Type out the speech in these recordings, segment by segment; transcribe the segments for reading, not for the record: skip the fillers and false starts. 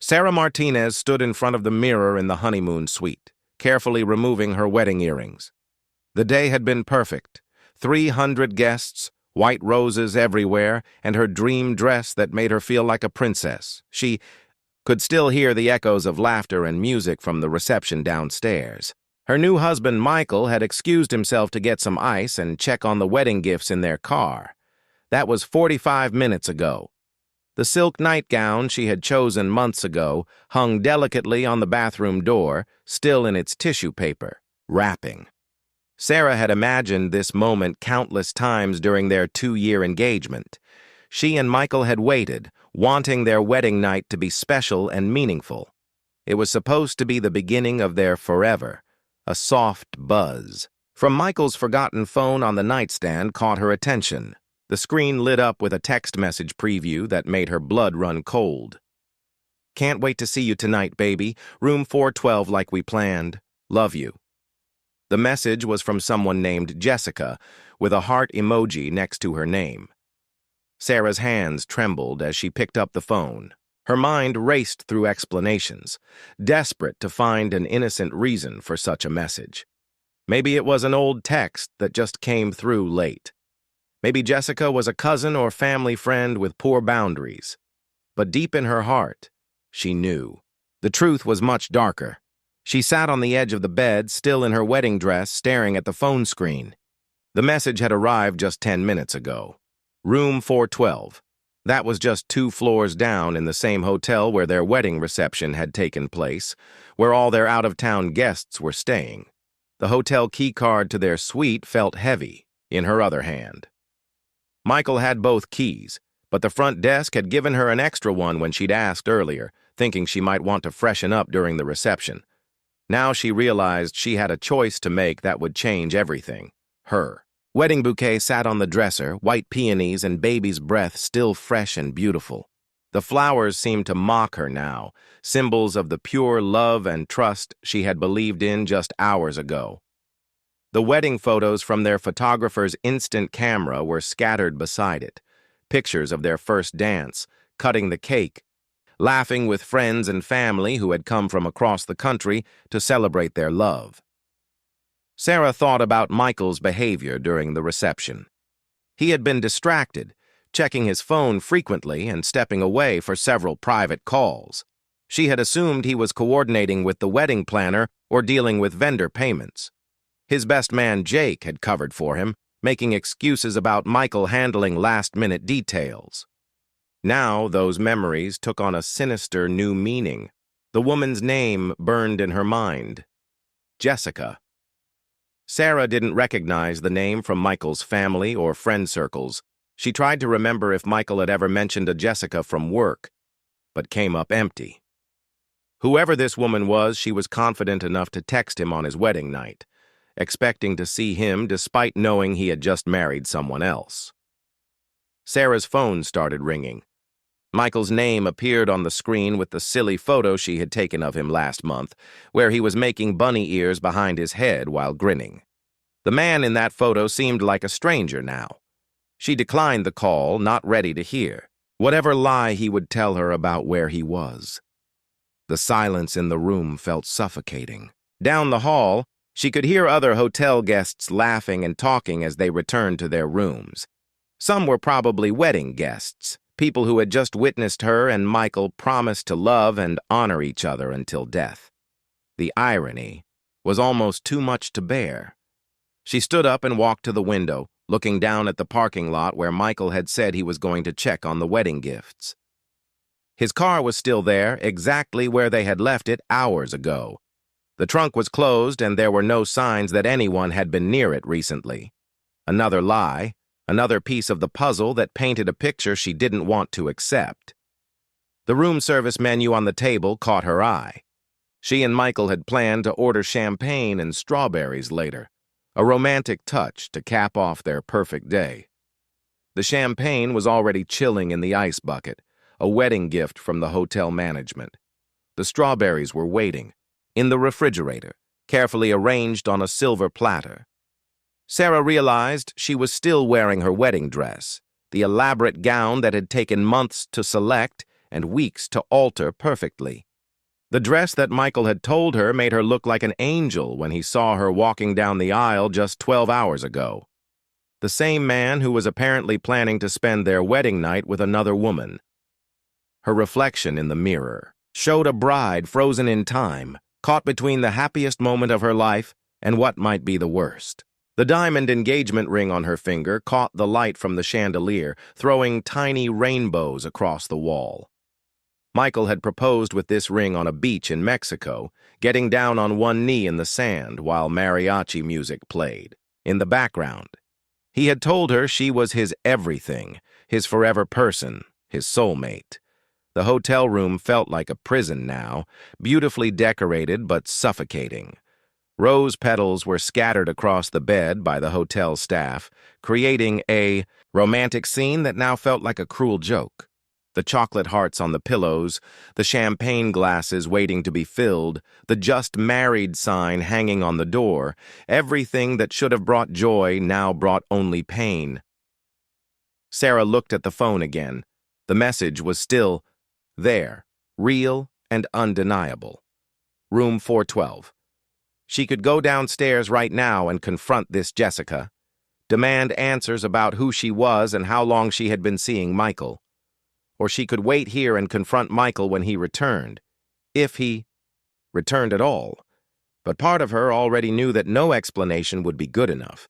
Sarah Martinez stood in front of the mirror in the honeymoon suite, carefully removing her wedding earrings. The day had been perfect. 300 guests, white roses everywhere, and her dream dress that made her feel like a princess. She could still hear the echoes of laughter and music from the reception downstairs. Her new husband, Michael, had excused himself to get some ice and check on the wedding gifts in their car. That was 45 minutes ago. The silk nightgown she had chosen months ago hung delicately on the bathroom door, still in its tissue paper, wrapping. Sarah had imagined this moment countless times during their 2-year engagement. She and Michael had waited, wanting their wedding night to be special and meaningful. It was supposed to be the beginning of their forever, a soft buzz. From Michael's forgotten phone on the nightstand caught her attention. The screen lit up with a text message preview that made her blood run cold. "Can't wait to see you tonight, baby. Room 412 like we planned. Love you." The message was from someone named Jessica, with a heart emoji next to her name. Sarah's hands trembled as she picked up the phone. Her mind raced through explanations, desperate to find an innocent reason for such a message. Maybe it was an old text that just came through late. Maybe Jessica was a cousin or family friend with poor boundaries. But deep in her heart, she knew. The truth was much darker. She sat on the edge of the bed, still in her wedding dress, staring at the phone screen. The message had arrived just 10 minutes ago. Room 412. That was just 2 floors down in the same hotel where their wedding reception had taken place, where all their out-of-town guests were staying. The hotel key card to their suite felt heavy in her other hand. Michael had both keys, but the front desk had given her an extra one when she'd asked earlier, thinking she might want to freshen up during the reception. Now she realized she had a choice to make that would change everything. Her wedding bouquet sat on the dresser, white peonies and baby's breath still fresh and beautiful. The flowers seemed to mock her now, symbols of the pure love and trust she had believed in just hours ago. The wedding photos from their photographer's instant camera were scattered beside it, pictures of their first dance, cutting the cake, laughing with friends and family who had come from across the country to celebrate their love. Sarah thought about Michael's behavior during the reception. He had been distracted, checking his phone frequently and stepping away for several private calls. She had assumed he was coordinating with the wedding planner or dealing with vendor payments. His best man, Jake, had covered for him, making excuses about Michael handling last-minute details. Now, those memories took on a sinister new meaning. The woman's name burned in her mind. Jessica. Sarah didn't recognize the name from Michael's family or friend circles. She tried to remember if Michael had ever mentioned a Jessica from work, but came up empty. Whoever this woman was, she was confident enough to text him on his wedding night, expecting to see him despite knowing he had just married someone else. Sarah's phone started ringing. Michael's name appeared on the screen with the silly photo she had taken of him last month, where he was making bunny ears behind his head while grinning. The man in that photo seemed like a stranger now. She declined the call, not ready to hear whatever lie he would tell her about where he was. The silence in the room felt suffocating. Down the hall, she could hear other hotel guests laughing and talking as they returned to their rooms. Some were probably wedding guests, people who had just witnessed her and Michael promise to love and honor each other until death. The irony was almost too much to bear. She stood up and walked to the window, looking down at the parking lot where Michael had said he was going to check on the wedding gifts. His car was still there, exactly where they had left it hours ago. The trunk was closed and there were no signs that anyone had been near it recently. Another lie, another piece of the puzzle that painted a picture she didn't want to accept. The room service menu on the table caught her eye. She and Michael had planned to order champagne and strawberries later, a romantic touch to cap off their perfect day. The champagne was already chilling in the ice bucket, a wedding gift from the hotel management. The strawberries were waiting, in the refrigerator, carefully arranged on a silver platter. Sarah realized she was still wearing her wedding dress, the elaborate gown that had taken months to select and weeks to alter perfectly. The dress that Michael had told her made her look like an angel when he saw her walking down the aisle just 12 hours ago. The same man who was apparently planning to spend their wedding night with another woman. Her reflection in the mirror showed a bride frozen in time, caught between the happiest moment of her life and what might be the worst. The diamond engagement ring on her finger caught the light from the chandelier, throwing tiny rainbows across the wall. Michael had proposed with this ring on a beach in Mexico, getting down on one knee in the sand while mariachi music played. In the background, he had told her she was his everything, his forever person, his soulmate. The hotel room felt like a prison now, beautifully decorated but suffocating. Rose petals were scattered across the bed by the hotel staff, creating a romantic scene that now felt like a cruel joke. The chocolate hearts on the pillows, the champagne glasses waiting to be filled, the just married sign hanging on the door, everything that should have brought joy now brought only pain. Sarah looked at the phone again. The message was still there, real and undeniable. Room 412. She could go downstairs right now and confront this Jessica, demand answers about who she was and how long she had been seeing Michael. Or she could wait here and confront Michael when he returned, if he returned at all. But part of her already knew that no explanation would be good enough.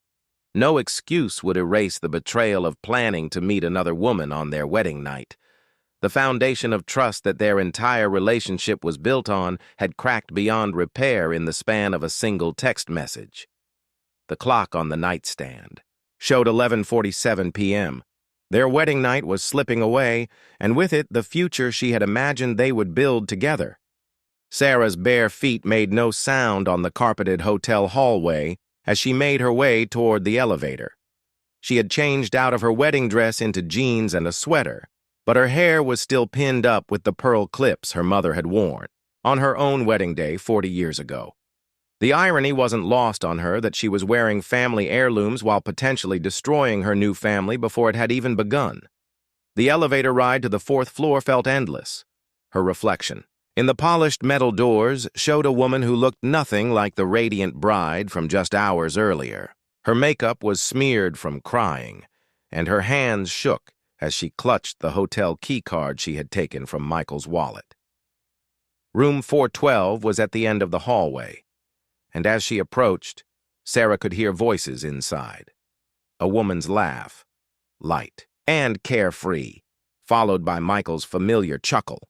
No excuse would erase the betrayal of planning to meet another woman on their wedding night. The foundation of trust that their entire relationship was built on had cracked beyond repair in the span of a single text message. The clock on the nightstand showed 11:47 p.m. Their wedding night was slipping away, and with it the future she had imagined they would build together. Sarah's bare feet made no sound on the carpeted hotel hallway as she made her way toward the elevator. She had changed out of her wedding dress into jeans and a sweater, but her hair was still pinned up with the pearl clips her mother had worn on her own wedding day 40 years ago. The irony wasn't lost on her that she was wearing family heirlooms while potentially destroying her new family before it had even begun. The elevator ride to the 4th floor felt endless. Her reflection in the polished metal doors showed a woman who looked nothing like the radiant bride from just hours earlier. Her makeup was smeared from crying, and her hands shook as she clutched the hotel key card she had taken from Michael's wallet. Room 412 was at the end of the hallway, and as she approached, Sarah could hear voices inside. A woman's laugh, light and carefree, followed by Michael's familiar chuckle.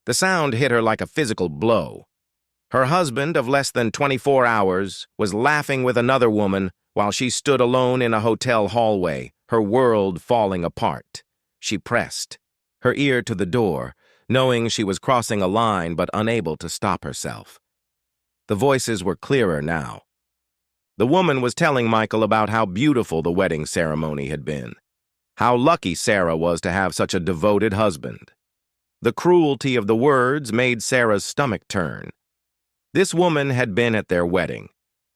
The sound hit her like a physical blow. Her husband of less than 24 hours was laughing with another woman while she stood alone in a hotel hallway, her world falling apart. She pressed her ear to the door, knowing she was crossing a line but unable to stop herself. The voices were clearer now. The woman was telling Michael about how beautiful the wedding ceremony had been, how lucky Sarah was to have such a devoted husband. The cruelty of the words made Sarah's stomach turn. This woman had been at their wedding,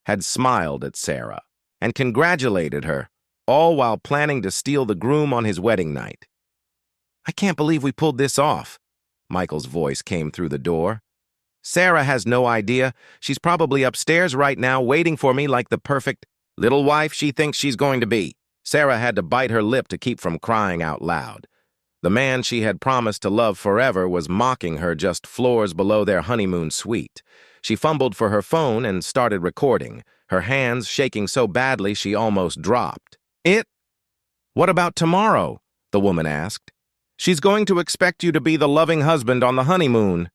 had smiled at Sarah, and congratulated her, all while planning to steal the groom on his wedding night. "I can't believe we pulled this off," Michael's voice came through the door. "Sarah has no idea. She's probably upstairs right now waiting for me like the perfect little wife she thinks she's going to be." Sarah had to bite her lip to keep from crying out loud. The man she had promised to love forever was mocking her just floors below their honeymoon suite. She fumbled for her phone and started recording, her hands shaking so badly she almost dropped. What about tomorrow?" the woman asked. "She's going to expect you to be the loving husband on the honeymoon."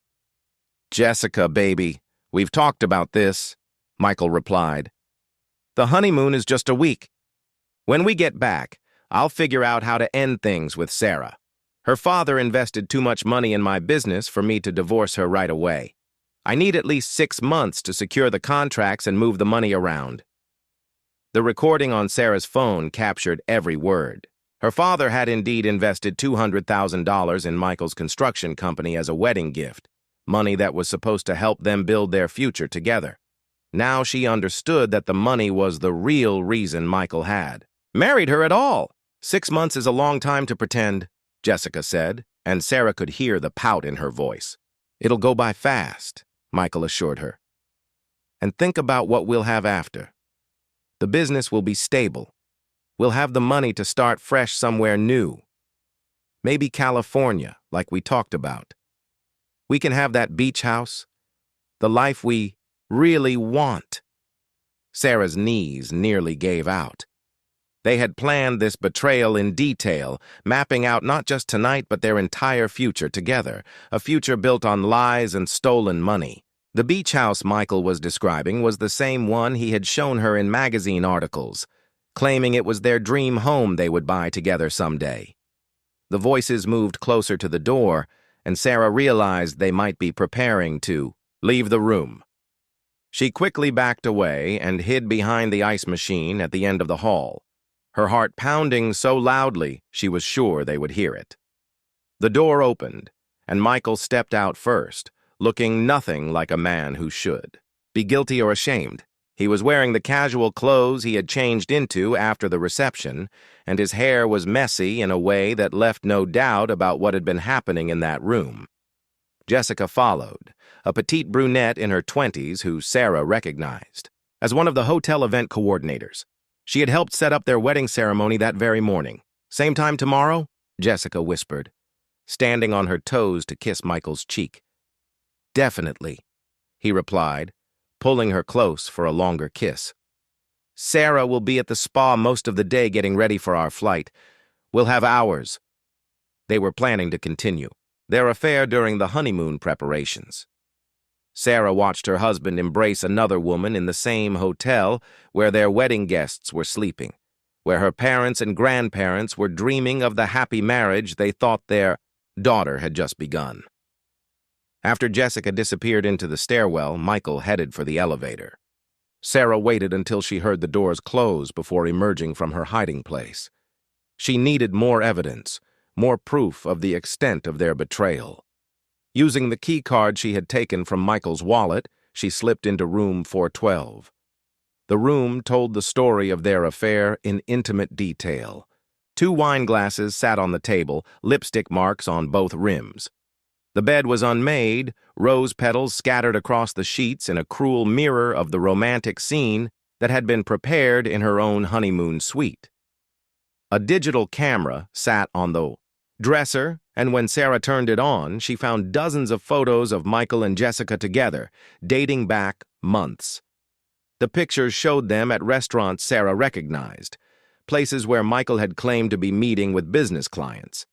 "Jessica, baby, we've talked about this," Michael replied. "The honeymoon is just a week. When we get back, I'll figure out how to end things with Sarah. Her father invested too much money in my business for me to divorce her right away. I need at least 6 months to secure the contracts and move the money around." The recording on Sarah's phone captured every word. Her father had indeed invested $200,000 in Michael's construction company as a wedding gift, money that was supposed to help them build their future together. Now she understood that the money was the real reason Michael had married her at all. 6 months is a long time to pretend, Jessica said, and Sarah could hear the pout in her voice. "It'll go by fast," Michael assured her. "And think about what we'll have after. The business will be stable. We'll have the money to start fresh somewhere new. Maybe California, like we talked about. We can have that beach house, the life we really want." Sarah's knees nearly gave out. They had planned this betrayal in detail, mapping out not just tonight but their entire future together, a future built on lies and stolen money. The beach house Michael was describing was the same one he had shown her in magazine articles, claiming it was their dream home they would buy together someday. The voices moved closer to the door, and Sarah realized they might be preparing to leave the room. She quickly backed away and hid behind the ice machine at the end of the hall, her heart pounding so loudly she was sure they would hear it. The door opened, and Michael stepped out first, looking nothing like a man who should be guilty or ashamed. He was wearing the casual clothes he had changed into after the reception, and his hair was messy in a way that left no doubt about what had been happening in that room. Jessica followed, a petite brunette in her 20s who Sarah recognized as one of the hotel event coordinators. She had helped set up their wedding ceremony that very morning. "Same time tomorrow?" Jessica whispered, standing on her toes to kiss Michael's cheek. "Definitely," he replied, pulling her close for a longer kiss. "Sarah will be at the spa most of the day getting ready for our flight. We'll have hours." They were planning to continue their affair during the honeymoon preparations. Sarah watched her husband embrace another woman in the same hotel where their wedding guests were sleeping, where her parents and grandparents were dreaming of the happy marriage they thought their daughter had just begun. After Jessica disappeared into the stairwell, Michael headed for the elevator. Sarah waited until she heard the doors close before emerging from her hiding place. She needed more evidence, more proof of the extent of their betrayal. Using the key card she had taken from Michael's wallet, she slipped into room 412. The room told the story of their affair in intimate detail. 2 wine glasses sat on the table, lipstick marks on both rims. The bed was unmade, rose petals scattered across the sheets in a cruel mirror of the romantic scene that had been prepared in her own honeymoon suite. A digital camera sat on the dresser, and when Sarah turned it on, she found dozens of photos of Michael and Jessica together, dating back months. The pictures showed them at restaurants Sarah recognized, places where Michael had claimed to be meeting with business clients.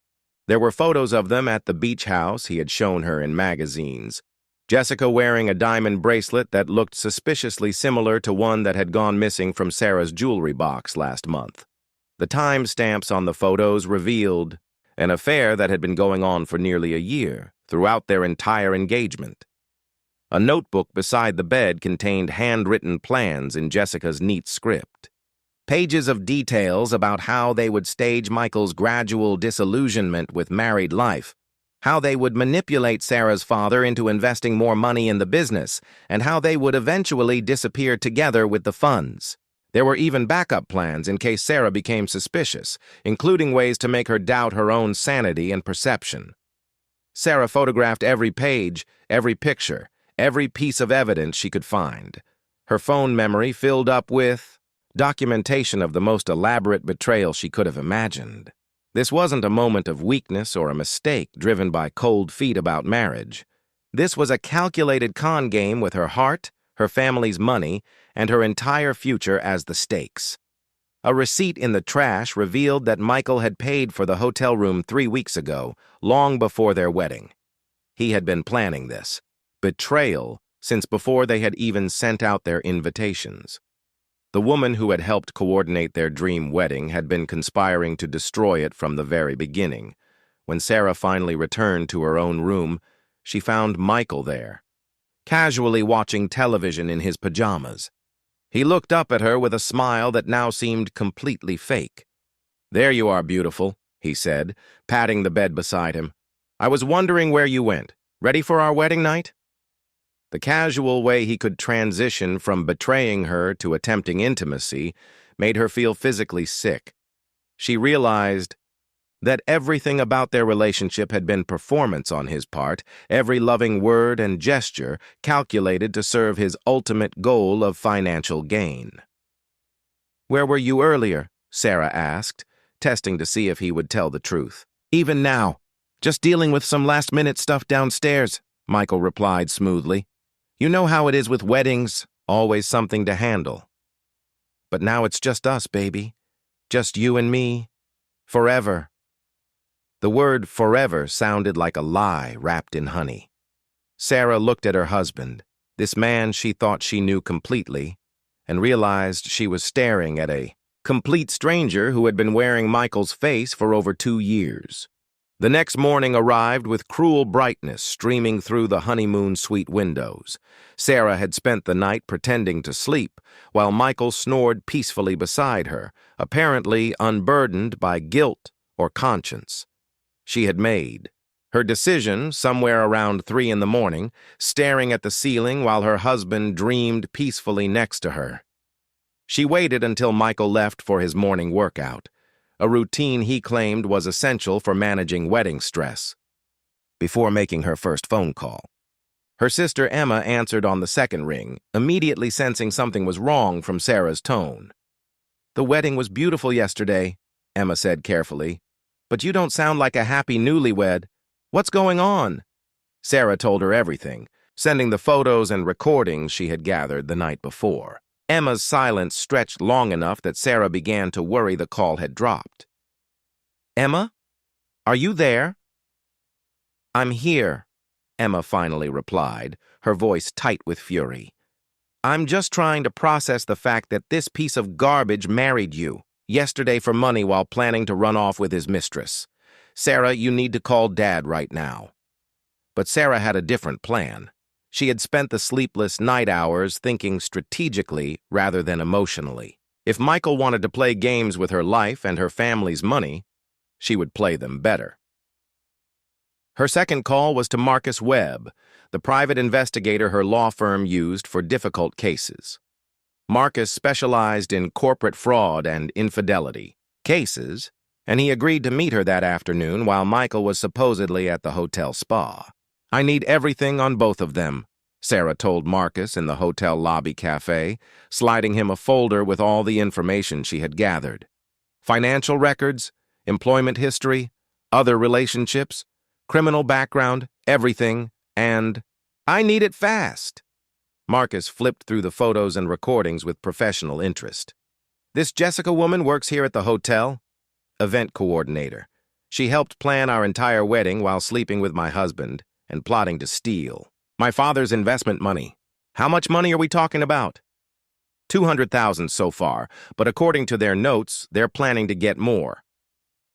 There were photos of them at the beach house he had shown her in magazines, Jessica wearing a diamond bracelet that looked suspiciously similar to one that had gone missing from Sarah's jewelry box last month. The timestamps on the photos revealed an affair that had been going on for nearly a year, throughout their entire engagement. A notebook beside the bed contained handwritten plans in Jessica's neat script. Pages of details about how they would stage Michael's gradual disillusionment with married life, how they would manipulate Sarah's father into investing more money in the business, and how they would eventually disappear together with the funds. There were even backup plans in case Sarah became suspicious, including ways to make her doubt her own sanity and perception. Sarah photographed every page, every picture, every piece of evidence she could find. Her phone memory filled up with documentation of the most elaborate betrayal she could have imagined. This wasn't a moment of weakness or a mistake driven by cold feet about marriage. This was a calculated con game with her heart, her family's money, and her entire future as the stakes. A receipt in the trash revealed that Michael had paid for the hotel room 3 weeks ago, long before their wedding. He had been planning this betrayal since before they had even sent out their invitations. The woman who had helped coordinate their dream wedding had been conspiring to destroy it from the very beginning. When Sarah finally returned to her own room, she found Michael there, casually watching television in his pajamas. He looked up at her with a smile that now seemed completely fake. "There you are, beautiful," he said, patting the bed beside him. "I was wondering where you went. Ready for our wedding night?" The casual way he could transition from betraying her to attempting intimacy made her feel physically sick. She realized that everything about their relationship had been performance on his part, every loving word and gesture calculated to serve his ultimate goal of financial gain. "Where were you earlier?" Sarah asked, testing to see if he would tell the truth. "Even now. Just dealing with some last-minute stuff downstairs," Michael replied smoothly. "You know how it is with weddings, always something to handle. But now it's just us, baby. Just you and me. Forever." The word forever sounded like a lie wrapped in honey. Sarah looked at her husband, this man she thought she knew completely, and realized she was staring at a complete stranger who had been wearing Michael's face for over 2 years. The next morning arrived with cruel brightness streaming through the honeymoon suite windows. Sarah had spent the night pretending to sleep, while Michael snored peacefully beside her, apparently unburdened by guilt or conscience. She had made her decision somewhere around 3 in the morning, staring at the ceiling while her husband dreamed peacefully next to her. She waited until Michael left for his morning workout, a routine he claimed was essential for managing wedding stress, before making her first phone call. Her sister Emma answered on the second ring, immediately sensing something was wrong from Sarah's tone. "The wedding was beautiful yesterday," Emma said carefully, "but you don't sound like a happy newlywed. What's going on?" Sarah told her everything, sending the photos and recordings she had gathered the night before. Emma's silence stretched long enough that Sarah began to worry the call had dropped. "Emma? Are you there?" "I'm here," Emma finally replied, her voice tight with fury. "I'm just trying to process the fact that this piece of garbage married you yesterday for money while planning to run off with his mistress. Sarah, you need to call Dad right now." But Sarah had a different plan. She had spent the sleepless night hours thinking strategically rather than emotionally. If Michael wanted to play games with her life and her family's money, she would play them better. Her second call was to Marcus Webb, the private investigator her law firm used for difficult cases. Marcus specialized in corporate fraud and infidelity cases, and he agreed to meet her that afternoon while Michael was supposedly at the hotel spa. "I need everything on both of them," Sarah told Marcus in the hotel lobby cafe, sliding him a folder with all the information she had gathered. Financial records, employment history, other relationships, criminal background, everything, and "I need it fast." Marcus flipped through the photos and recordings with professional interest. "This Jessica woman works here at the hotel. Event coordinator. She helped plan our entire wedding while sleeping with my husband and plotting to steal my father's investment money. How much money are we talking about?" $200,000 so far, but according to their notes, they're planning to get more.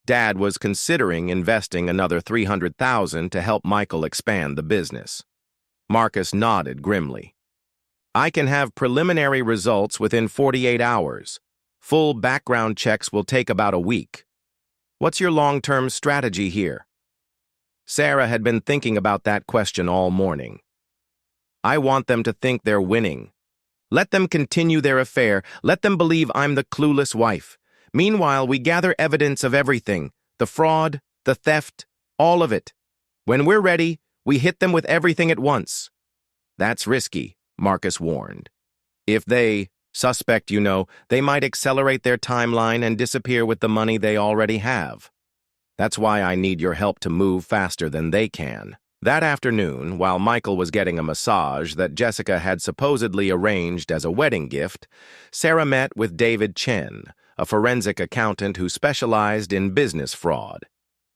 Dad was considering investing another $300,000 to help Michael expand the business. Marcus nodded grimly. "I can have preliminary results within 48 hours. Full background checks will take about a week. What's your long-term strategy here?" Sarah had been thinking about that question all morning. "I want them to think they're winning. Let them continue their affair. Let them believe I'm the clueless wife. Meanwhile, we gather evidence of everything, the fraud, the theft, all of it. When we're ready, we hit them with everything at once." "That's risky," Marcus warned. "If they suspect, they might accelerate their timeline and disappear with the money they already have. That's why I need your help to move faster than they can." That afternoon, while Michael was getting a massage that Jessica had supposedly arranged as a wedding gift, Sarah met with David Chen, a forensic accountant who specialized in business fraud.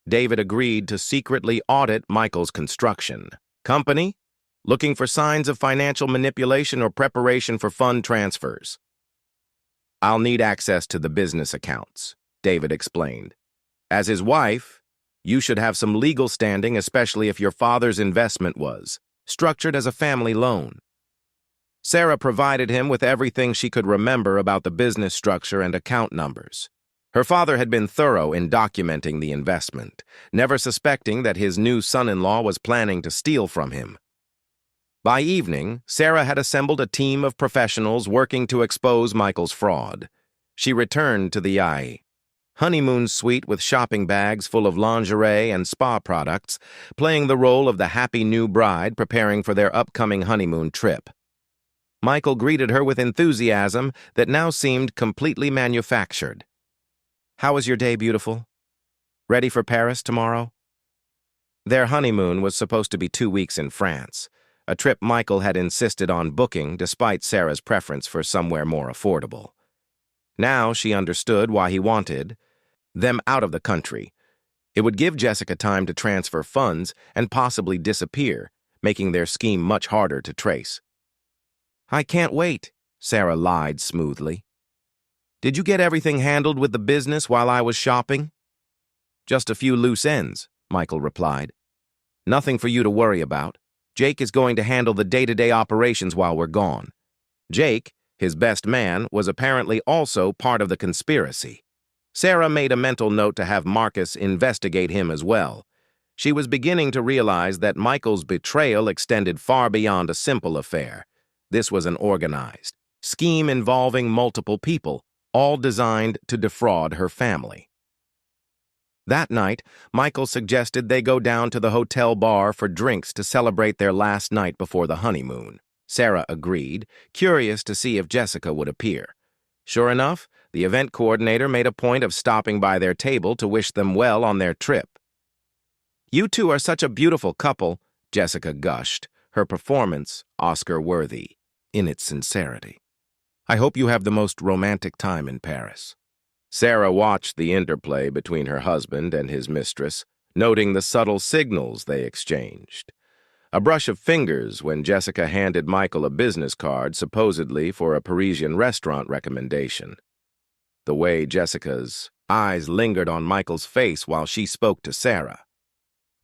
David agreed to secretly audit Michael's construction company, looking for signs of financial manipulation or preparation for fund transfers. "I'll need access to the business accounts," David explained. "As his wife, you should have some legal standing, especially if your father's investment was structured as a family loan." Sarah provided him with everything she could remember about the business structure and account numbers. Her father had been thorough in documenting the investment, never suspecting that his new son-in-law was planning to steal from him. By evening, Sarah had assembled a team of professionals working to expose Michael's fraud. She returned to the IE. honeymoon suite with shopping bags full of lingerie and spa products, playing the role of the happy new bride preparing for their upcoming honeymoon trip. Michael greeted her with enthusiasm that now seemed completely manufactured. "How was your day, beautiful? Ready for Paris tomorrow?" Their honeymoon was supposed to be 2 weeks in France, a trip Michael had insisted on booking despite Sarah's preference for somewhere more affordable. Now she understood why he wanted them out of the country. It would give Jessica time to transfer funds and possibly disappear, making their scheme much harder to trace. "I can't wait," Sarah lied smoothly. "Did you get everything handled with the business while I was shopping?" "Just a few loose ends," Michael replied. "Nothing for you to worry about. Jake is going to handle the day-to-day operations while we're gone." Jake, his best man, was apparently also part of the conspiracy. Sarah made a mental note to have Marcus investigate him as well. She was beginning to realize that Michael's betrayal extended far beyond a simple affair. This was an organized scheme involving multiple people, all designed to defraud her family. That night, Michael suggested they go down to the hotel bar for drinks to celebrate their last night before the honeymoon. Sarah agreed, curious to see if Jessica would appear. Sure enough, the event coordinator made a point of stopping by their table to wish them well on their trip. "You two are such a beautiful couple," Jessica gushed, her performance Oscar-worthy in its sincerity. "I hope you have the most romantic time in Paris." Sarah watched the interplay between her husband and his mistress, noting the subtle signals they exchanged. A brush of fingers when Jessica handed Michael a business card supposedly for a Parisian restaurant recommendation. The way Jessica's eyes lingered on Michael's face while she spoke to Sarah.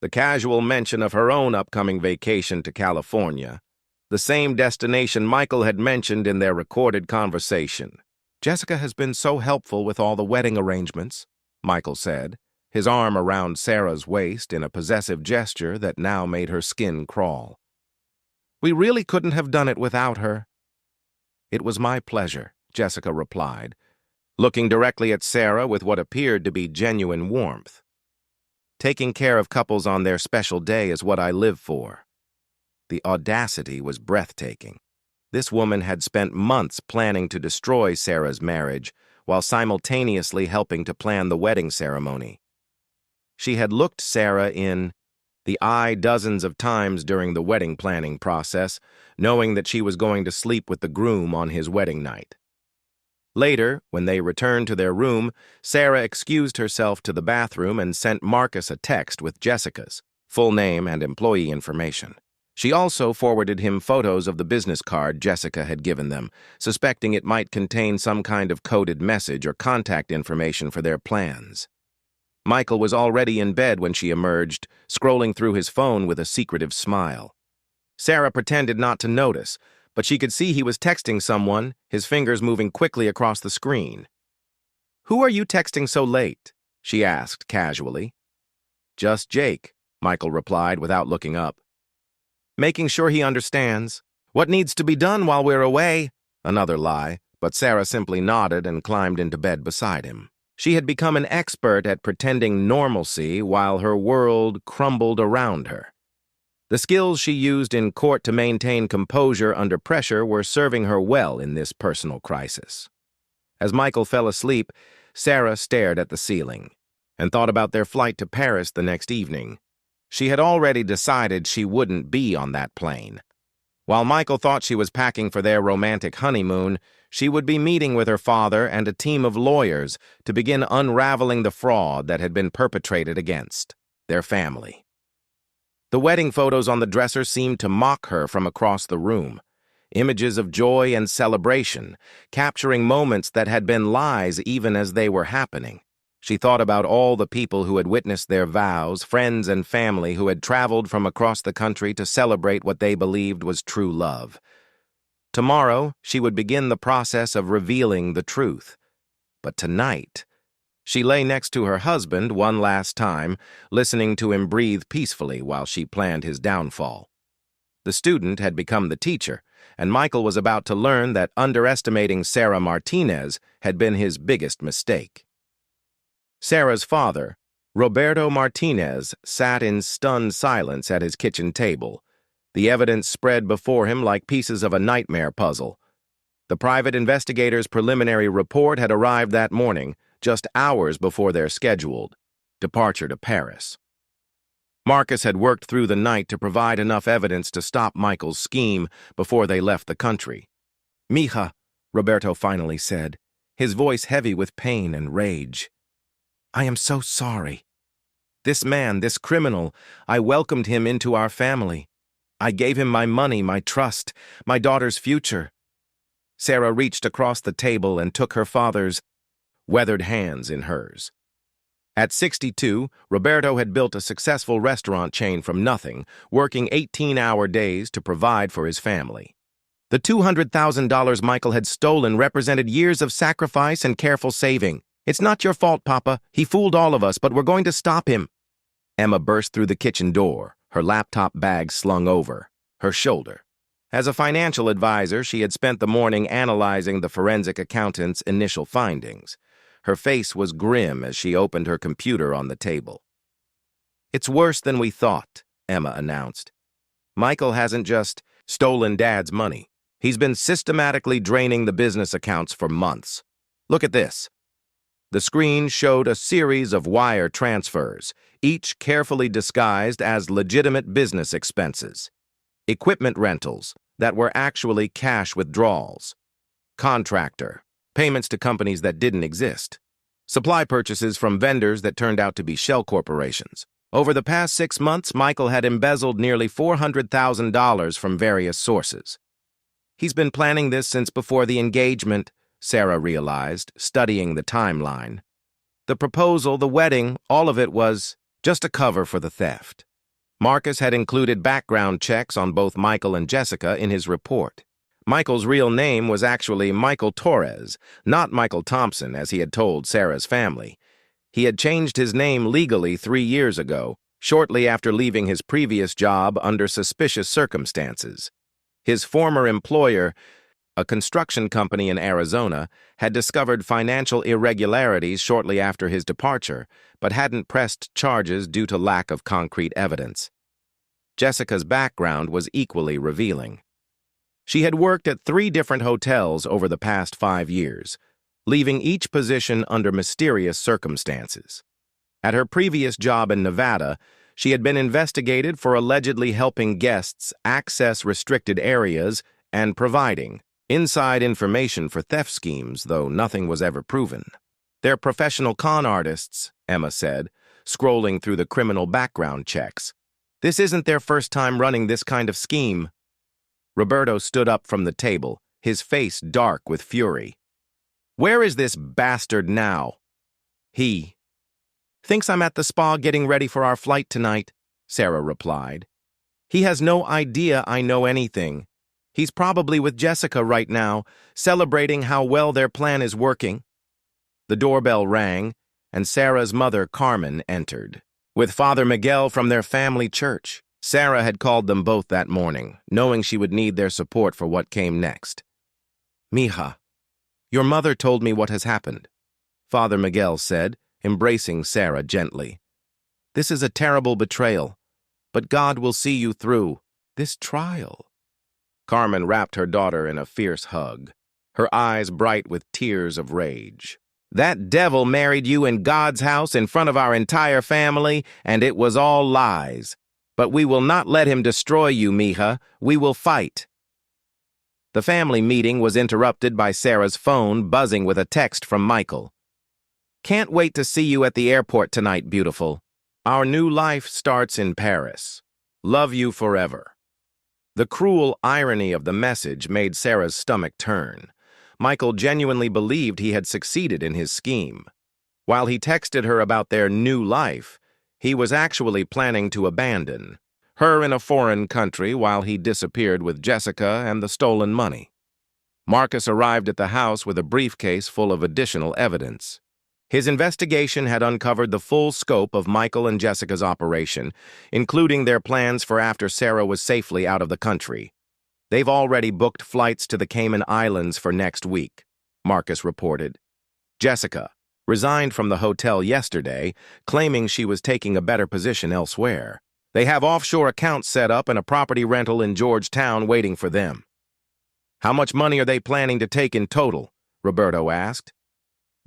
The casual mention of her own upcoming vacation to California, the same destination Michael had mentioned in their recorded conversation. "Jessica has been so helpful with all the wedding arrangements," Michael said, his arm around Sarah's waist in a possessive gesture that now made her skin crawl. "We really couldn't have done it without her." "It was my pleasure," Jessica replied, looking directly at Sarah with what appeared to be genuine warmth. "Taking care of couples on their special day is what I live for." The audacity was breathtaking. This woman had spent months planning to destroy Sarah's marriage while simultaneously helping to plan the wedding ceremony. She had looked Sarah in the eye dozens of times during the wedding planning process, knowing that she was going to sleep with the groom on his wedding night. Later, when they returned to their room, Sarah excused herself to the bathroom and sent Marcus a text with Jessica's full name and employee information. She also forwarded him photos of the business card Jessica had given them, suspecting it might contain some kind of coded message or contact information for their plans. Michael was already in bed when she emerged, scrolling through his phone with a secretive smile. Sarah pretended not to notice, but she could see he was texting someone, his fingers moving quickly across the screen. "Who are you texting so late?" she asked casually. "Just Jake," Michael replied without looking up. "Making sure he understands. What needs to be done while we're away?" Another lie, but Sarah simply nodded and climbed into bed beside him. She had become an expert at pretending normalcy while her world crumbled around her. The skills she used in court to maintain composure under pressure were serving her well in this personal crisis. As Michael fell asleep, Sarah stared at the ceiling and thought about their flight to Paris the next evening. She had already decided she wouldn't be on that plane. While Michael thought she was packing for their romantic honeymoon, she would be meeting with her father and a team of lawyers to begin unraveling the fraud that had been perpetrated against their family. The wedding photos on the dresser seemed to mock her from across the room. Images of joy and celebration, capturing moments that had been lies even as they were happening. She thought about all the people who had witnessed their vows, friends and family who had traveled from across the country to celebrate what they believed was true love. Tomorrow, she would begin the process of revealing the truth. But tonight, she lay next to her husband one last time, listening to him breathe peacefully while she planned his downfall. The student had become the teacher, and Michael was about to learn that underestimating Sarah Martinez had been his biggest mistake. Sarah's father, Roberto Martinez, sat in stunned silence at his kitchen table. The evidence spread before him like pieces of a nightmare puzzle. The private investigator's preliminary report had arrived that morning, just hours before their scheduled departure to Paris. Marcus had worked through the night to provide enough evidence to stop Michael's scheme before they left the country. "Mija," Roberto finally said, his voice heavy with pain and rage. "I am so sorry. This man, this criminal, I welcomed him into our family. I gave him my money, my trust, my daughter's future." Sarah reached across the table and took her father's weathered hands in hers. At 62, Roberto had built a successful restaurant chain from nothing, working 18-hour days to provide for his family. The $200,000 Michael had stolen represented years of sacrifice and careful saving. "It's not your fault, Papa. He fooled all of us, but we're going to stop him." Emma burst through the kitchen door, her laptop bag slung over her shoulder. As a financial advisor, she had spent the morning analyzing the forensic accountant's initial findings. Her face was grim as she opened her computer on the table. "It's worse than we thought," Emma announced. "Michael hasn't just stolen Dad's money. He's been systematically draining the business accounts for months. Look at this." The screen showed a series of wire transfers, each carefully disguised as legitimate business expenses. Equipment rentals that were actually cash withdrawals. Contractor payments to companies that didn't exist. Supply purchases from vendors that turned out to be shell corporations. Over the past 6 months, Michael had embezzled nearly $400,000 from various sources. "He's been planning this since before the engagement," Sarah realized, studying the timeline. The proposal, the wedding, all of it was just a cover for the theft. Marcus had included background checks on both Michael and Jessica in his report. Michael's real name was actually Michael Torres, not Michael Thompson, as he had told Sarah's family. He had changed his name legally 3 years ago, shortly after leaving his previous job under suspicious circumstances. His former employer, a construction company in Arizona, had discovered financial irregularities shortly after his departure, but hadn't pressed charges due to lack of concrete evidence. Jessica's background was equally revealing. She had worked at 3 different hotels over the past 5 years, leaving each position under mysterious circumstances. At her previous job in Nevada, she had been investigated for allegedly helping guests access restricted areas and providing inside information for theft schemes, though nothing was ever proven. "They're professional con artists," Emma said, scrolling through the criminal background checks. "This isn't their first time running this kind of scheme." Roberto stood up from the table, his face dark with fury. "Where is this bastard now?" "He thinks I'm at the spa getting ready for our flight tonight," Sarah replied. "He has no idea I know anything. He's probably with Jessica right now, celebrating how well their plan is working." The doorbell rang, and Sarah's mother, Carmen, entered, with Father Miguel from their family church. Sarah had called them both that morning, knowing she would need their support for what came next. "Mija, your mother told me what has happened," Father Miguel said, embracing Sarah gently. "This is a terrible betrayal, but God will see you through this trial." Carmen wrapped her daughter in a fierce hug, her eyes bright with tears of rage. "That devil married you in God's house in front of our entire family, and it was all lies. But we will not let him destroy you, Mija. We will fight." The family meeting was interrupted by Sarah's phone buzzing with a text from Michael. "Can't wait to see you at the airport tonight, beautiful. Our new life starts in Paris. Love you forever." The cruel irony of the message made Sarah's stomach turn. Michael genuinely believed he had succeeded in his scheme. While he texted her about their new life, he was actually planning to abandon her in a foreign country while he disappeared with Jessica and the stolen money. Marcus arrived at the house with a briefcase full of additional evidence. His investigation had uncovered the full scope of Michael and Jessica's operation, including their plans for after Sarah was safely out of the country. "They've already booked flights to the Cayman Islands for next week," Marcus reported. "Jessica, resigned from the hotel yesterday, claiming she was taking a better position elsewhere. They have offshore accounts set up and a property rental in Georgetown waiting for them. How much money are they planning to take in total? Roberto asked.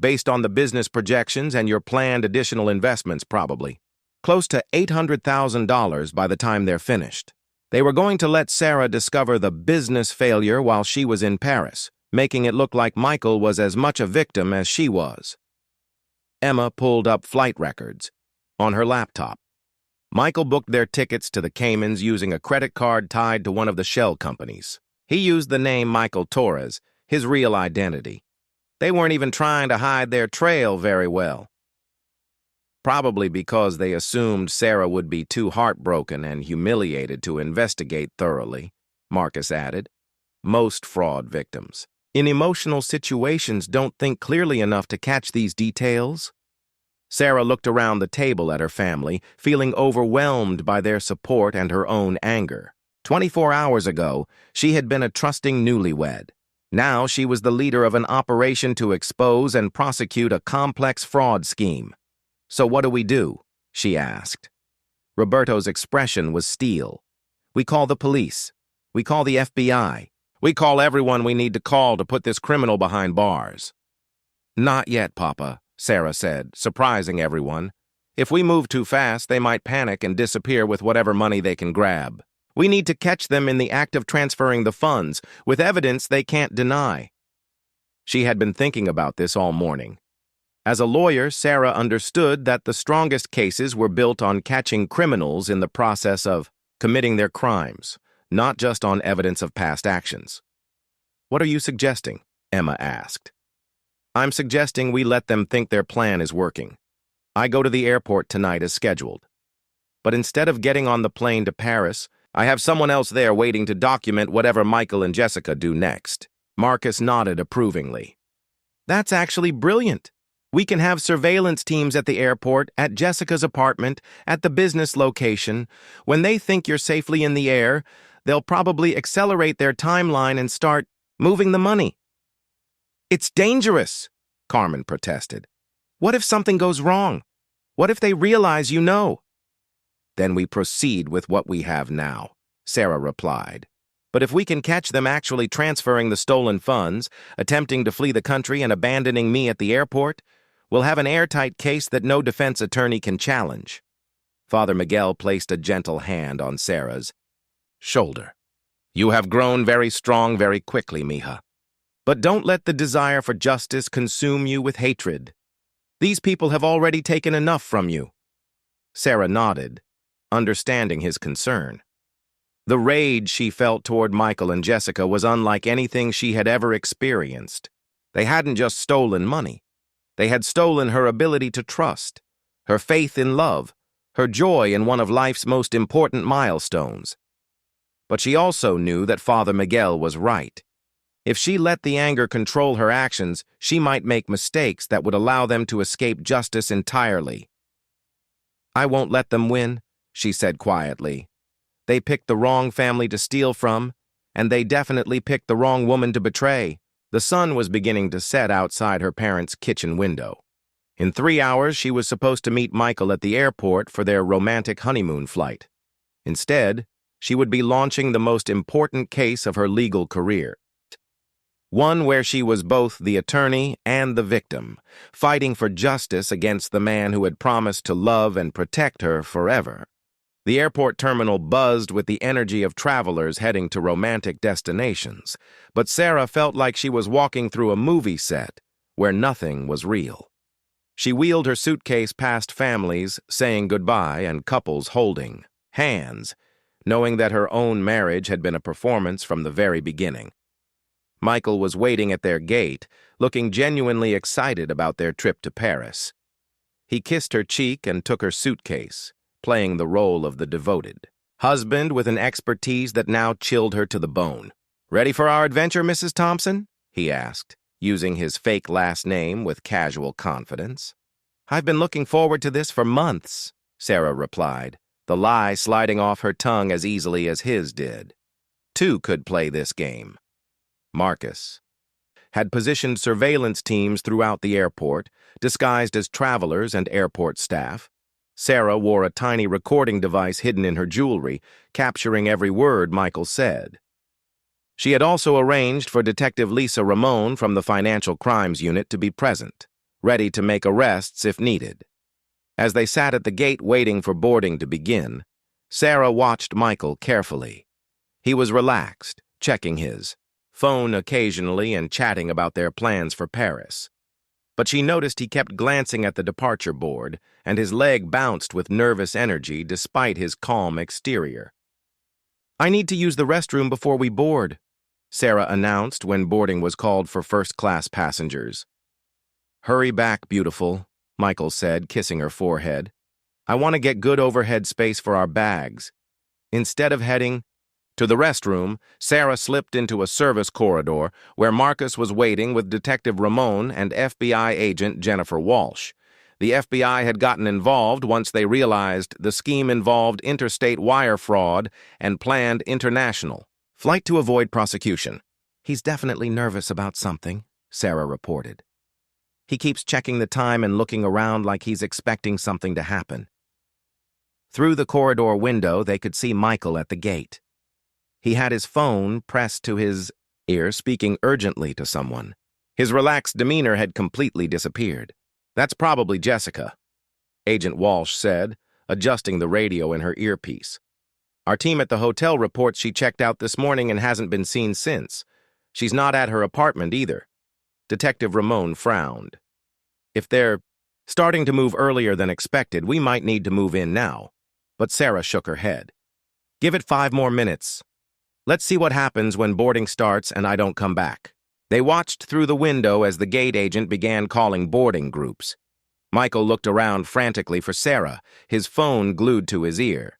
Based on the business projections and your planned additional investments, probably. Close to $800,000 by the time they're finished. They were going to let Sarah discover the business failure while she was in Paris, making it look like Michael was as much a victim as she was. Emma pulled up flight records on her laptop. Michael booked their tickets to the Caymans using a credit card tied to one of the shell companies. He used the name Michael Torres, his real identity. They weren't even trying to hide their trail very well. Probably because they assumed Sarah would be too heartbroken and humiliated to investigate thoroughly, Marcus added. Most fraud victims, in emotional situations, don't think clearly enough to catch these details. Sarah looked around the table at her family, feeling overwhelmed by their support and her own anger. 24 hours ago, she had been a trusting newlywed. Now she was the leader of an operation to expose and prosecute a complex fraud scheme. So what do? She asked. Roberto's expression was steel. We call the police. We call the FBI. We call everyone we need to call to put this criminal behind bars. Not yet, Papa, Sarah said, surprising everyone. If we move too fast, they might panic and disappear with whatever money they can grab. We need to catch them in the act of transferring the funds, with evidence they can't deny. She had been thinking about this all morning. As a lawyer, Sarah understood that the strongest cases were built on catching criminals in the process of committing their crimes, not just on evidence of past actions. What are you suggesting? Emma asked. I'm suggesting we let them think their plan is working. I go to the airport tonight as scheduled. But instead of getting on the plane to Paris, I have someone else there waiting to document whatever Michael and Jessica do next. Marcus nodded approvingly. That's actually brilliant. We can have surveillance teams at the airport, at Jessica's apartment, at the business location. When they think you're safely in the air, they'll probably accelerate their timeline and start moving the money. It's dangerous, Carmen protested. What if something goes wrong? What if they realize you know? Then we proceed with what we have now, Sarah replied. But if we can catch them actually transferring the stolen funds, attempting to flee the country and abandoning me at the airport, we'll have an airtight case that no defense attorney can challenge. Father Miguel placed a gentle hand on Sarah's shoulder. You have grown very strong very quickly, mija. But don't let the desire for justice consume you with hatred. These people have already taken enough from you. Sarah nodded, understanding his concern. The rage she felt toward Michael and Jessica was unlike anything she had ever experienced. They hadn't just stolen money. They had stolen her ability to trust, her faith in love, her joy in one of life's most important milestones. But she also knew that Father Miguel was right. If she let the anger control her actions, she might make mistakes that would allow them to escape justice entirely. I won't let them win, she said quietly. They picked the wrong family to steal from, and they definitely picked the wrong woman to betray. The sun was beginning to set outside her parents' kitchen window. In 3 hours, she was supposed to meet Michael at the airport for their romantic honeymoon flight. Instead, she would be launching the most important case of her legal career. One where she was both the attorney and the victim, fighting for justice against the man who had promised to love and protect her forever. The airport terminal buzzed with the energy of travelers heading to romantic destinations, but Sarah felt like she was walking through a movie set where nothing was real. She wheeled her suitcase past families saying goodbye and couples holding hands, knowing that her own marriage had been a performance from the very beginning. Michael was waiting at their gate, looking genuinely excited about their trip to Paris. He kissed her cheek and took her suitcase, playing the role of the devoted husband with an expertise that now chilled her to the bone. Ready for our adventure, Mrs. Thompson? He asked, using his fake last name with casual confidence. I've been looking forward to this for months, Sarah replied, the lie sliding off her tongue as easily as his did. Two could play this game. Marcus had positioned surveillance teams throughout the airport, disguised as travelers and airport staff. Sarah wore a tiny recording device hidden in her jewelry, capturing every word Michael said. She had also arranged for Detective Lisa Ramon from the Financial Crimes Unit to be present, ready to make arrests if needed. As they sat at the gate waiting for boarding to begin, Sarah watched Michael carefully. He was relaxed, checking his phone occasionally and chatting about their plans for Paris. But she noticed he kept glancing at the departure board, and his leg bounced with nervous energy despite his calm exterior. "I need to use the restroom before we board," Sarah announced when boarding was called for first-class passengers. "Hurry back, beautiful," Michael said, kissing her forehead. "I want to get good overhead space for our bags." Instead of heading to the restroom, Sarah slipped into a service corridor where Marcus was waiting with Detective Ramon and FBI agent Jennifer Walsh. The FBI had gotten involved once they realized the scheme involved interstate wire fraud and planned international flight to avoid prosecution. "He's definitely nervous about something," Sarah reported. "He keeps checking the time and looking around like he's expecting something to happen." Through the corridor window, they could see Michael at the gate. He had his phone pressed to his ear, speaking urgently to someone. His relaxed demeanor had completely disappeared. "That's probably Jessica," Agent Walsh said, adjusting the radio in her earpiece. "Our team at the hotel reports she checked out this morning and hasn't been seen since. She's not at her apartment either." Detective Ramon frowned. "If they're starting to move earlier than expected, we might need to move in now." But Sarah shook her head. "Give it 5 more minutes. Let's see what happens when boarding starts and I don't come back." They watched through the window as the gate agent began calling boarding groups. Michael looked around frantically for Sarah, his phone glued to his ear.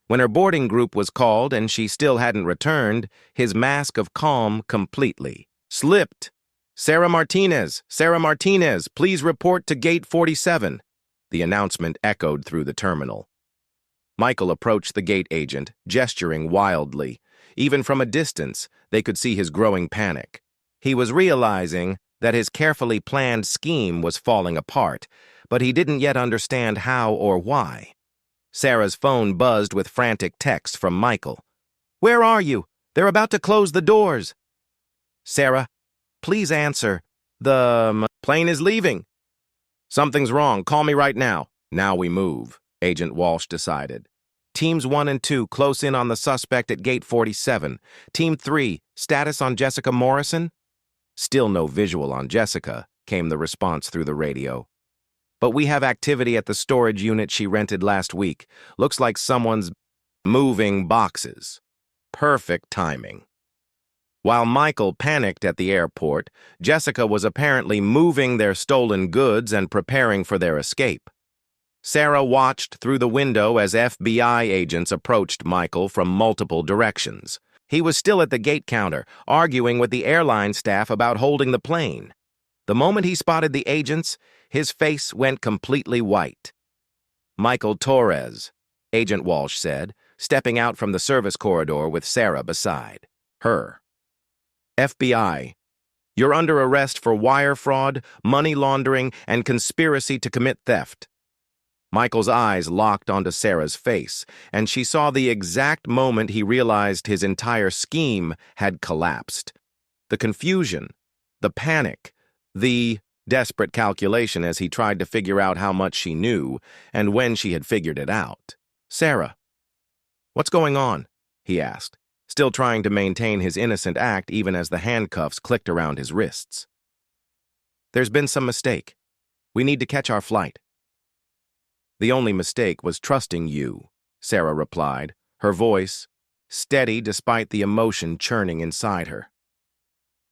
When her boarding group was called and she still hadn't returned, his mask of calm completely slipped. Sarah Martinez, please report to Gate 47. The announcement echoed through the terminal. Michael approached the gate agent, gesturing wildly. Even from a distance, they could see his growing panic. He was realizing that his carefully planned scheme was falling apart, but he didn't yet understand how or why. Sarah's phone buzzed with frantic texts from Michael. "Where are you? They're about to close the doors." "Sarah, please answer. The plane is leaving." "Something's wrong. Call me right now." "Now we move," Agent Walsh decided. "Teams 1 and 2 close in on the suspect at Gate 47. Team 3, status on Jessica Morrison?" Still no visual on Jessica, came the response through the radio. "But we have activity at the storage unit she rented last week. Looks like someone's moving boxes." Perfect timing. While Michael panicked at the airport, Jessica was apparently moving their stolen goods and preparing for their escape. Sarah watched through the window as FBI agents approached Michael from multiple directions. He was still at the gate counter, arguing with the airline staff about holding the plane. The moment he spotted the agents, his face went completely white. "Michael Torres," Agent Walsh said, stepping out from the service corridor with Sarah beside her. "FBI, you're under arrest for wire fraud, money laundering, and conspiracy to commit theft." Michael's eyes locked onto Sarah's face, and she saw the exact moment he realized his entire scheme had collapsed. The confusion, the panic, the desperate calculation as he tried to figure out how much she knew and when she had figured it out. "Sarah, what's going on?" he asked, still trying to maintain his innocent act even as the handcuffs clicked around his wrists. "There's been some mistake. We need to catch our flight." "The only mistake was trusting you," Sarah replied, her voice steady despite the emotion churning inside her.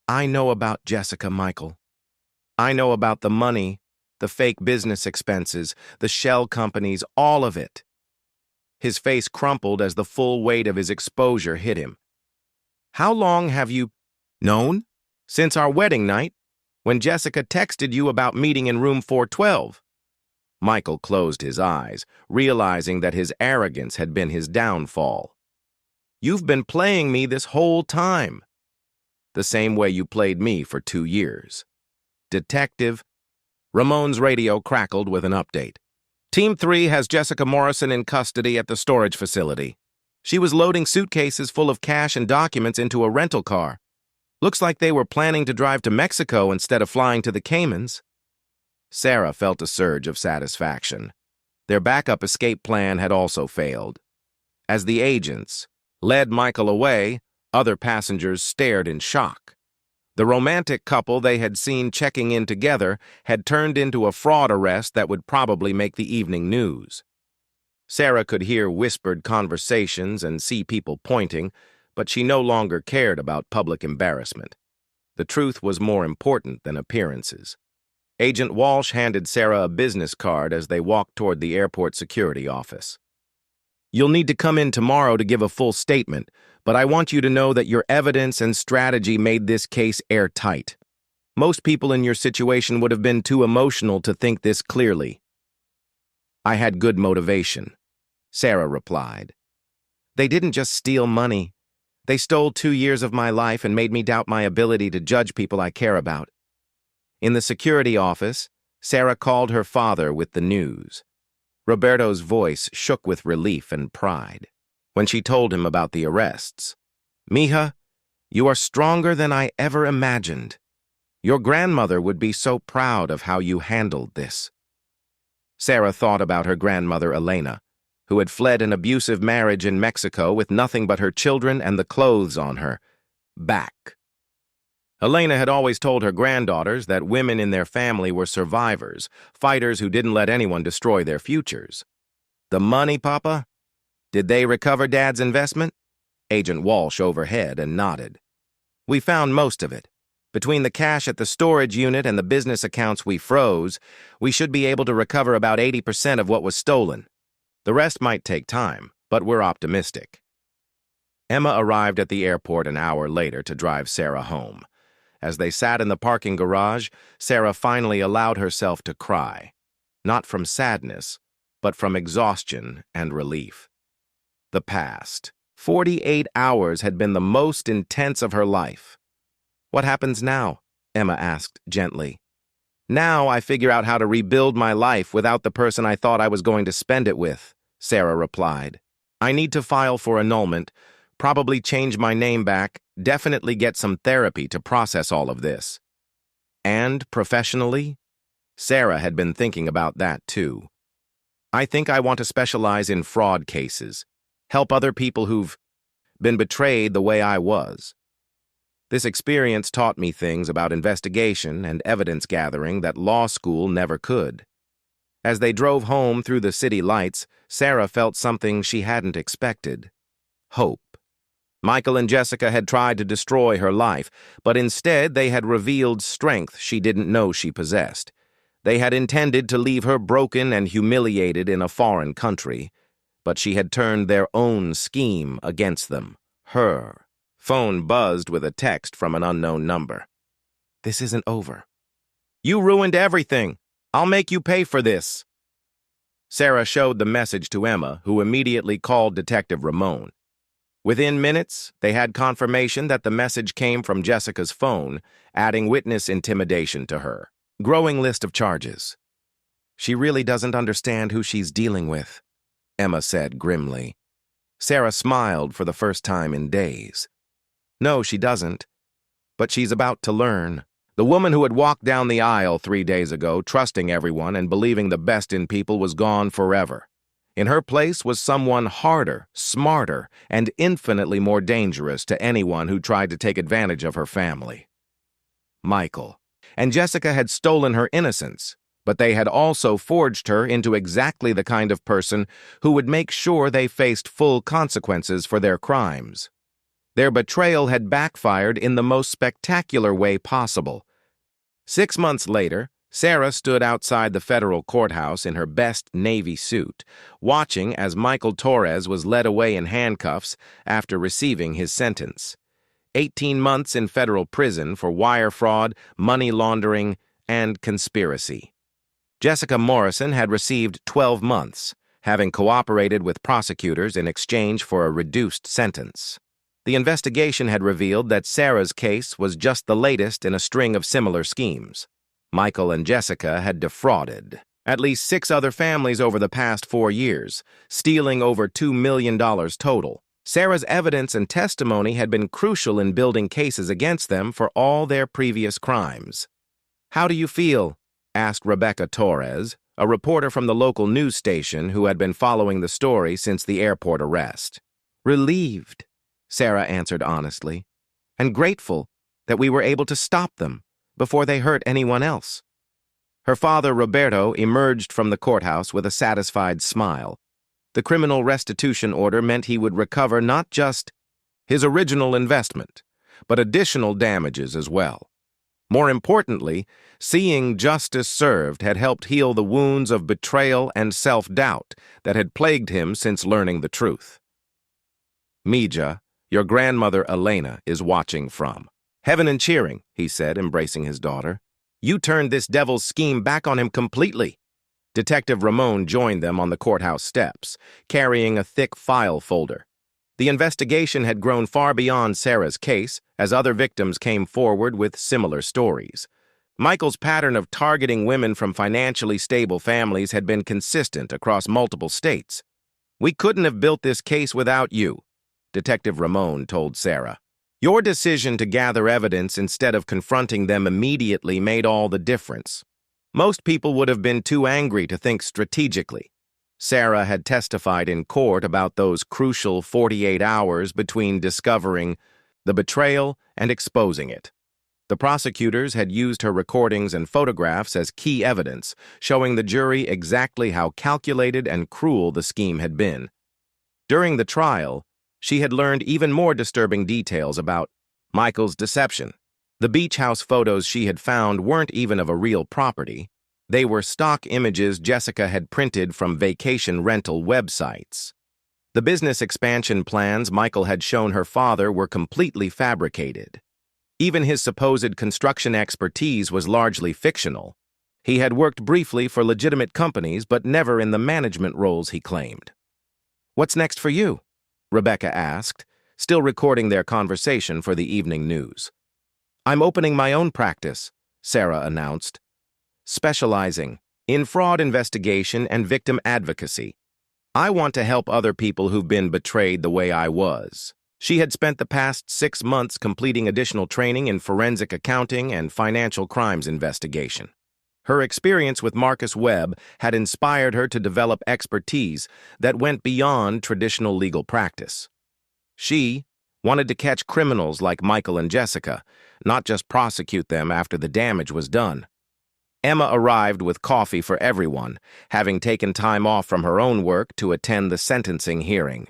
"I know about Jessica, Michael. I know about the money, the fake business expenses, the shell companies, all of it." His face crumpled as the full weight of his exposure hit him. "How long have you known?" "Since our wedding night, when Jessica texted you about meeting in room 412. Michael closed his eyes, realizing that his arrogance had been his downfall. "You've been playing me this whole time." the same way you played me for 2 years. Detective. Ramon's radio crackled with an update. Team 3 has Jessica Morrison in custody at the storage facility. She was loading suitcases full of cash and documents into a rental car. Looks like they were planning to drive to Mexico instead of flying to the Caymans. Sarah felt a surge of satisfaction. Their backup escape plan had also failed. As the agents led Michael away, other passengers stared in shock. The romantic couple they had seen checking in together had turned into a fraud arrest that would probably make the evening news. Sarah could hear whispered conversations and see people pointing, but she no longer cared about public embarrassment. The truth was more important than appearances. Agent Walsh handed Sarah a business card as they walked toward the airport security office. You'll need to come in tomorrow to give a full statement, but I want you to know that your evidence and strategy made this case airtight. Most people in your situation would have been too emotional to think this clearly. I had good motivation, Sarah replied. They didn't just steal money. They stole 2 years of my life and made me doubt my ability to judge people I care about. In the security office, Sarah called her father with the news. Roberto's voice shook with relief and pride when she told him about the arrests. Mija, you are stronger than I ever imagined. Your grandmother would be so proud of how you handled this. Sarah thought about her grandmother Elena, who had fled an abusive marriage in Mexico with nothing but her children and the clothes on her back. Elena had always told her granddaughters that women in their family were survivors, fighters who didn't let anyone destroy their futures. The money, Papa? Did they recover Dad's investment? Agent Walsh overhead and nodded. We found most of it. Between the cash at the storage unit and the business accounts we froze, we should be able to recover about 80% of what was stolen. The rest might take time, but we're optimistic. Emma arrived at the airport an hour later to drive Sarah home. As they sat in the parking garage, Sarah finally allowed herself to cry. Not from sadness, but from exhaustion and relief. The past 48 hours had been the most intense of her life. What happens now? Emma asked gently. Now I figure out how to rebuild my life without the person I thought I was going to spend it with, Sarah replied. I need to file for annulment, probably change my name back, definitely get some therapy to process all of this. And professionally? Sarah had been thinking about that too. I think I want to specialize in fraud cases, help other people who've been betrayed the way I was. This experience taught me things about investigation and evidence gathering that law school never could. As they drove home through the city lights, Sarah felt something she hadn't expected. Hope. Michael and Jessica had tried to destroy her life, but instead they had revealed strength she didn't know she possessed. They had intended to leave her broken and humiliated in a foreign country, but she had turned their own scheme against them. Her phone buzzed with a text from an unknown number. This isn't over. You ruined everything. I'll make you pay for this. Sarah showed the message to Emma, who immediately called Detective Ramon. Within minutes, they had confirmation that the message came from Jessica's phone, adding witness intimidation to her. Growing list of charges. She really doesn't understand who she's dealing with, Emma said grimly. Sarah smiled for the first time in days. No, she doesn't. But she's about to learn. The woman who had walked down the aisle 3 days ago, trusting everyone and believing the best in people, was gone forever. In her place was someone harder, smarter, and infinitely more dangerous to anyone who tried to take advantage of her family. Michael. And Jessica had stolen her innocence, but they had also forged her into exactly the kind of person who would make sure they faced full consequences for their crimes. Their betrayal had backfired in the most spectacular way possible. 6 months later, Sarah stood outside the federal courthouse in her best navy suit, watching as Michael Torres was led away in handcuffs after receiving his sentence. 18 months in federal prison for wire fraud, money laundering, and conspiracy. Jessica Morrison had received 12 months, having cooperated with prosecutors in exchange for a reduced sentence. The investigation had revealed that Sarah's case was just the latest in a string of similar schemes. Michael and Jessica had defrauded at least 6 other families over the past 4 years, stealing over $2 million total. Sarah's evidence and testimony had been crucial in building cases against them for all their previous crimes. "How do you feel?" asked Rebecca Torres, a reporter from the local news station who had been following the story since the airport arrest. "Relieved," Sarah answered honestly, "and grateful that we were able to stop them before they hurt anyone else." Her father, Roberto, emerged from the courthouse with a satisfied smile. The criminal restitution order meant he would recover not just his original investment, but additional damages as well. More importantly, seeing justice served had helped heal the wounds of betrayal and self-doubt that had plagued him since learning the truth. "Mija, your grandmother Elena is watching from heaven and cheering," he said, embracing his daughter. "You turned this devil's scheme back on him completely." Detective Ramon joined them on the courthouse steps, carrying a thick file folder. The investigation had grown far beyond Sarah's case as other victims came forward with similar stories. Michael's pattern of targeting women from financially stable families had been consistent across multiple states. "We couldn't have built this case without you," Detective Ramon told Sarah. "Your decision to gather evidence instead of confronting them immediately made all the difference. Most people would have been too angry to think strategically." Sarah had testified in court about those crucial 48 hours between discovering the betrayal and exposing it. The prosecutors had used her recordings and photographs as key evidence, showing the jury exactly how calculated and cruel the scheme had been. During the trial, she had learned even more disturbing details about Michael's deception. The beach house photos she had found weren't even of a real property. They were stock images Jessica had printed from vacation rental websites. The business expansion plans Michael had shown her father were completely fabricated. Even his supposed construction expertise was largely fictional. He had worked briefly for legitimate companies, but never in the management roles he claimed. "What's next for you?" Rebecca asked, still recording their conversation for the evening news. "I'm opening my own practice," Sarah announced, specializing in fraud investigation and victim advocacy. "I want to help other people who've been betrayed the way I was." She had spent the past 6 months completing additional training in forensic accounting and financial crimes investigation. Her experience with Marcus Webb had inspired her to develop expertise that went beyond traditional legal practice. She wanted to catch criminals like Michael and Jessica, not just prosecute them after the damage was done. Emma arrived with coffee for everyone, having taken time off from her own work to attend the sentencing hearing.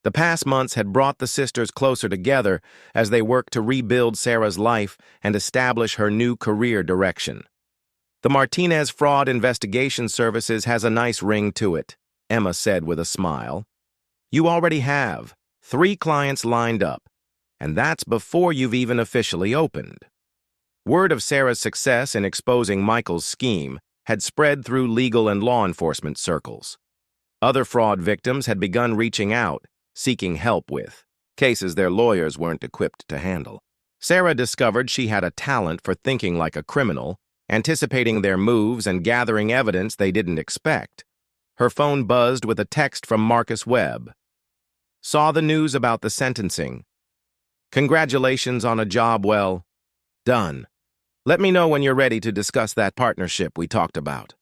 The past months had brought the sisters closer together as they worked to rebuild Sarah's life and establish her new career direction. "The Martinez Fraud Investigation Services has a nice ring to it," Emma said with a smile. "You already have 3 clients lined up, and that's before you've even officially opened." Word of Sarah's success in exposing Michael's scheme had spread through legal and law enforcement circles. Other fraud victims had begun reaching out, seeking help with cases their lawyers weren't equipped to handle. Sarah discovered she had a talent for thinking like a criminal, anticipating their moves and gathering evidence they didn't expect. Her phone buzzed with a text from Marcus Webb. "Saw the news about the sentencing. Congratulations on a job well done. Let me know when you're ready to discuss that partnership we talked about."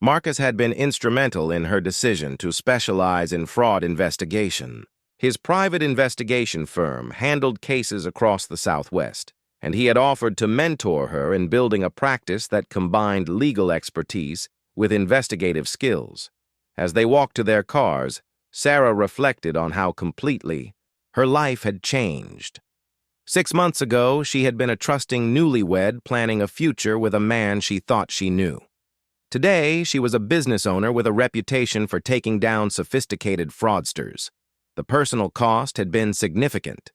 Marcus had been instrumental in her decision to specialize in fraud investigation. His private investigation firm handled cases across the Southwest, and he had offered to mentor her in building a practice that combined legal expertise with investigative skills. As they walked to their cars, Sarah reflected on how completely her life had changed. 6 months ago, she had been a trusting newlywed planning a future with a man she thought she knew. Today, she was a business owner with a reputation for taking down sophisticated fraudsters. The personal cost had been significant.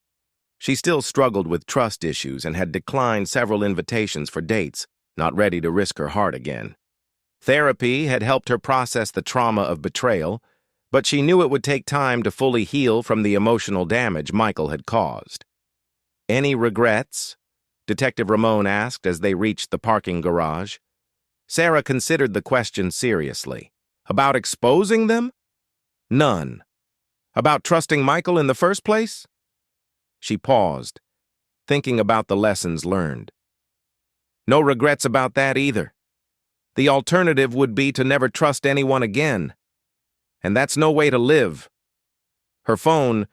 She still struggled with trust issues and had declined several invitations for dates, not ready to risk her heart again. Therapy had helped her process the trauma of betrayal, but she knew it would take time to fully heal from the emotional damage Michael had caused. "Any regrets?" Detective Ramon asked as they reached the parking garage. Sarah considered the question seriously. "About exposing them?" "None." "About trusting Michael in the first place?" She paused, thinking about the lessons learned. "No regrets about that either. The alternative would be to never trust anyone again. And that's no way to live." Her phone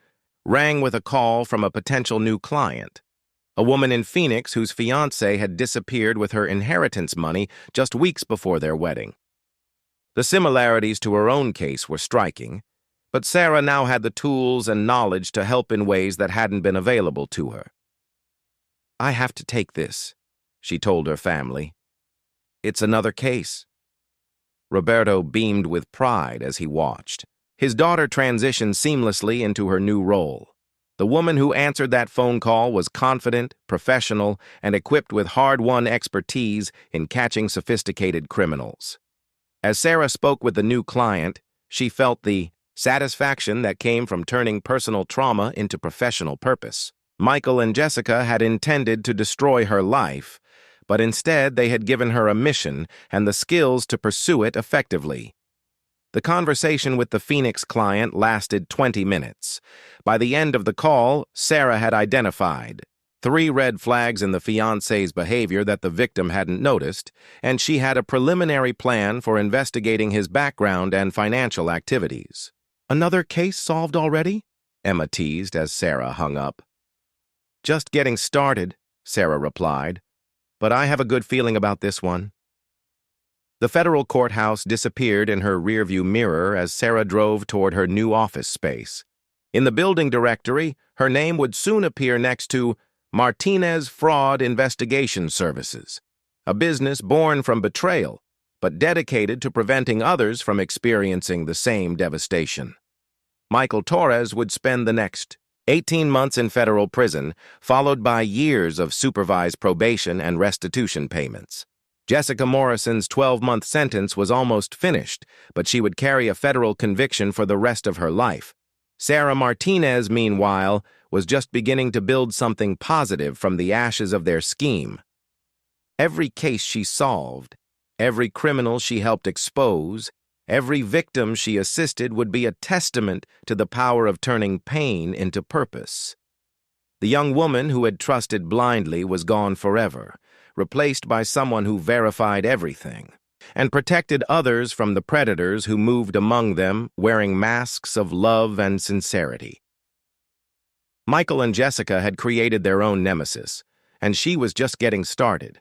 rang with a call from a potential new client, a woman in Phoenix whose fiancé had disappeared with her inheritance money just weeks before their wedding. The similarities to her own case were striking, but Sarah now had the tools and knowledge to help in ways that hadn't been available to her. "I have to take this," she told her family. "It's another case." Roberto beamed with pride as he watched. His daughter transitioned seamlessly into her new role. The woman who answered that phone call was confident, professional, and equipped with hard-won expertise in catching sophisticated criminals. As Sarah spoke with the new client, she felt the satisfaction that came from turning personal trauma into professional purpose. Michael and Jessica had intended to destroy her life, but instead they had given her a mission and the skills to pursue it effectively. The conversation with the Phoenix client lasted 20 minutes. By the end of the call, Sarah had identified 3 red flags in the fiancé's behavior that the victim hadn't noticed, and she had a preliminary plan for investigating his background and financial activities. "Another case solved already?" Emma teased as Sarah hung up. "Just getting started," Sarah replied, "but I have a good feeling about this one." The federal courthouse disappeared in her rearview mirror as Sarah drove toward her new office space. In the building directory, her name would soon appear next to Martinez Fraud Investigation Services, a business born from betrayal, but dedicated to preventing others from experiencing the same devastation. Michael Torres would spend the next 18 months in federal prison, followed by years of supervised probation and restitution payments. Jessica Morrison's 12-month sentence was almost finished, but she would carry a federal conviction for the rest of her life. Sarah Martinez, meanwhile, was just beginning to build something positive from the ashes of their scheme. Every case she solved, every criminal she helped expose, every victim she assisted would be a testament to the power of turning pain into purpose. The young woman who had trusted blindly was gone forever, replaced by someone who verified everything and protected others from the predators who moved among them wearing masks of love and sincerity. Michael and Jessica had created their own nemesis, and she was just getting started.